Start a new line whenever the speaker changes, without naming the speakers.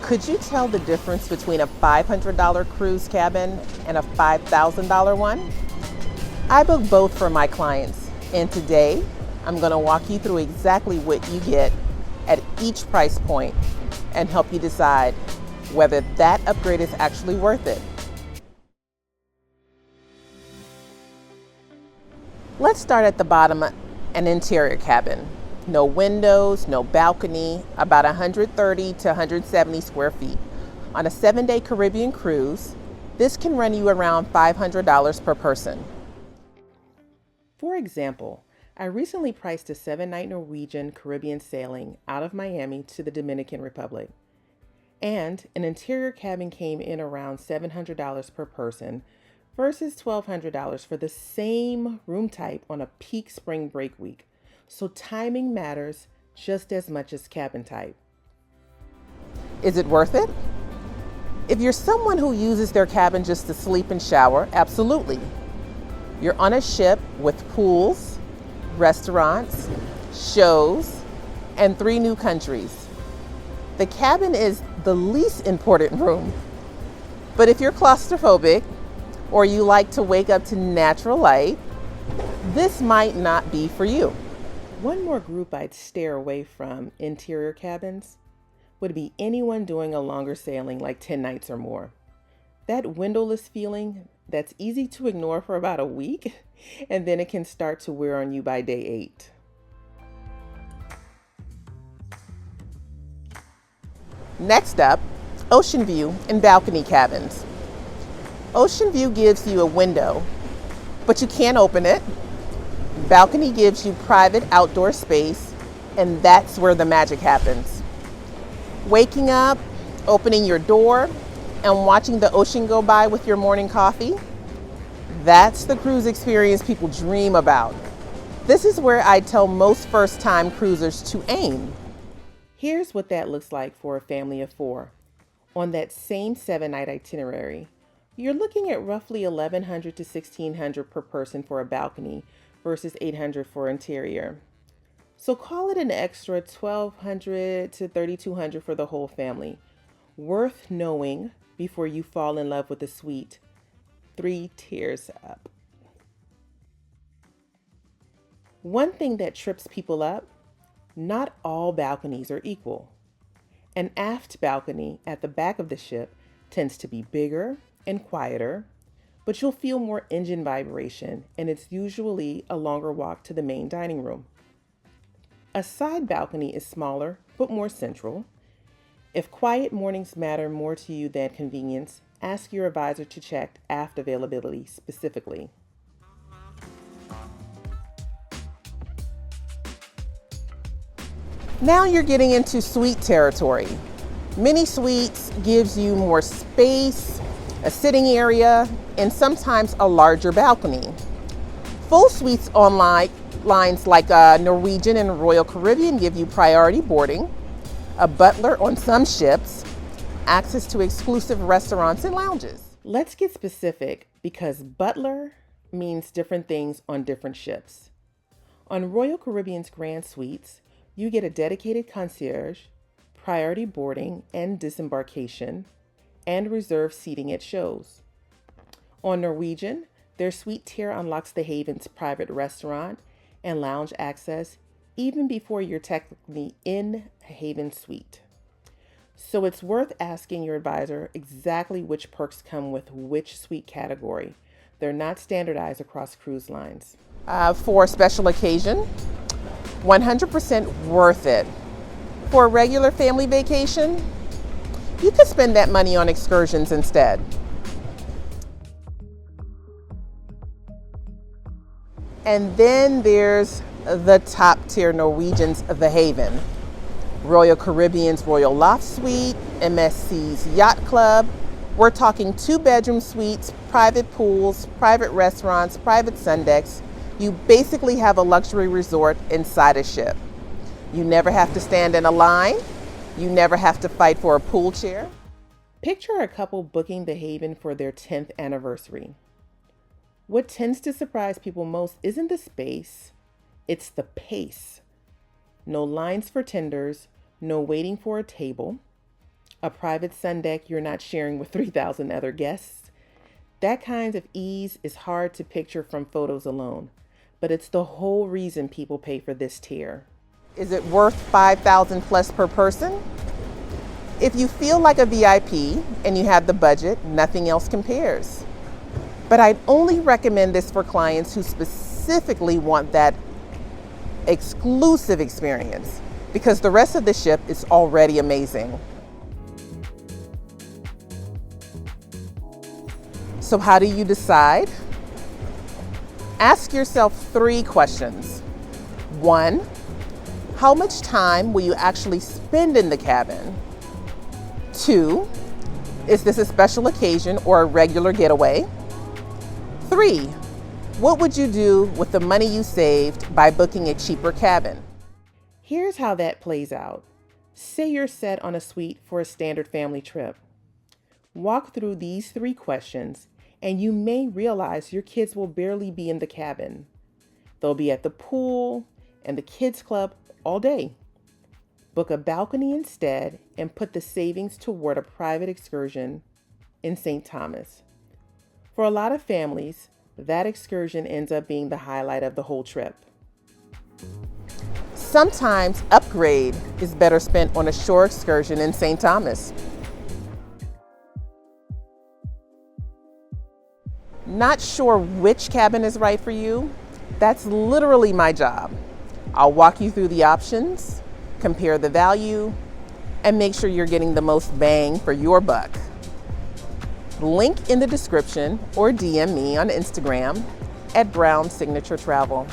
Could you tell the difference between a $500 cruise cabin and a $5,000 one? I book both for my clients, and today I'm going to walk you through exactly what you get at each price point and help you decide whether that upgrade is actually worth it. Let's start at the bottom, an interior cabin. No windows, no balcony, about 130 to 170 square feet. On a 7-day Caribbean cruise, this can run you around $500 per person. For example, I recently priced a 7-night Norwegian Caribbean sailing out of Miami to the Dominican Republic. And an interior cabin came in around $700 per person versus $1,200 for the same room type on a peak spring break week. So timing matters just as much as cabin type. Is it worth it? If you're someone who uses their cabin just to sleep and shower, absolutely. You're on a ship with pools, restaurants, shows, and 3 new countries. The cabin is the least important room. But if you're claustrophobic or you like to wake up to natural light, this might not be for you. One more group I'd steer away from interior cabins would be anyone doing a longer sailing like 10 nights or more. That windowless feeling that's easy to ignore for about a week, and then it can start to wear on you by day 8. Next up, ocean view and balcony cabins. Ocean view gives you a window, but you can't open it. Balcony gives you private outdoor space, and that's where the magic happens. Waking up, opening your door, and watching the ocean go by with your morning coffee, that's the cruise experience people dream about. This is where I tell most first-time cruisers to aim. Here's what that looks like for a family of 4. On that same 7-night itinerary, you're looking at roughly $1,100 to $1,600 per person for a balcony versus $800 for interior. So call it an extra $1,200 to $3,200 for the whole family. Worth knowing before you fall in love with the suite 3 tiers up. One thing that trips people up, not all balconies are equal. An aft balcony at the back of the ship tends to be bigger and quieter, but you'll feel more engine vibration, and it's usually a longer walk to the main dining room. A side balcony is smaller, but more central. If quiet mornings matter more to you than convenience, ask your advisor to check aft availability specifically. Now you're getting into suite territory. Mini suites gives you more space, a sitting area, and sometimes a larger balcony. Full suites on lines like Norwegian and Royal Caribbean give you priority boarding, a butler on some ships, access to exclusive restaurants and lounges. Let's get specific because butler means different things on different ships. On Royal Caribbean's Grand Suites, you get a dedicated concierge, priority boarding and disembarkation, and reserved seating at shows. On Norwegian, their suite tier unlocks the Haven's private restaurant and lounge access even before you're technically in a Haven suite. So it's worth asking your advisor exactly which perks come with which suite category. They're not standardized across cruise lines. For a special occasion, 100% worth it. For a regular family vacation, you could spend that money on excursions instead. And then there's the top tier Norwegians of the Haven. Royal Caribbean's Royal Loft Suite, MSC's Yacht Club. We're talking 2-bedroom suites, private pools, private restaurants, private sun decks. You basically have a luxury resort inside a ship. You never have to stand in a line. You never have to fight for a pool chair. Picture a couple booking the Haven for their 10th anniversary. What tends to surprise people most isn't the space, it's the pace. No lines for tenders, no waiting for a table. a private sun deck you're not sharing with 3,000 other guests. That kind of ease is hard to picture from photos alone, but it's the whole reason people pay for this tier. Is it worth $5,000 plus per person? If you feel like a VIP and you have the budget, nothing else compares. But I'd only recommend this for clients who specifically want that exclusive experience, because the rest of the ship is already amazing. So how do you decide? Ask yourself 3 questions. 1, how much time will you actually spend in the cabin? 2, is this a special occasion or a regular getaway? 3, what would you do with the money you saved by booking a cheaper cabin? Here's how that plays out. Say you're set on a suite for a standard family trip. Walk through these 3 questions and you may realize your kids will barely be in the cabin. They'll be at the pool and the kids club all day. Book a balcony instead and put the savings toward a private excursion in St. Thomas. For a lot of families, that excursion ends up being the highlight of the whole trip. Sometimes upgrade is better spent on a shore excursion in St. Thomas. Not sure which cabin is right for you? That's literally my job. I'll walk you through the options, compare the value, and make sure you're getting the most bang for your buck. Link in the description or DM me on Instagram @Brown Signature Travel.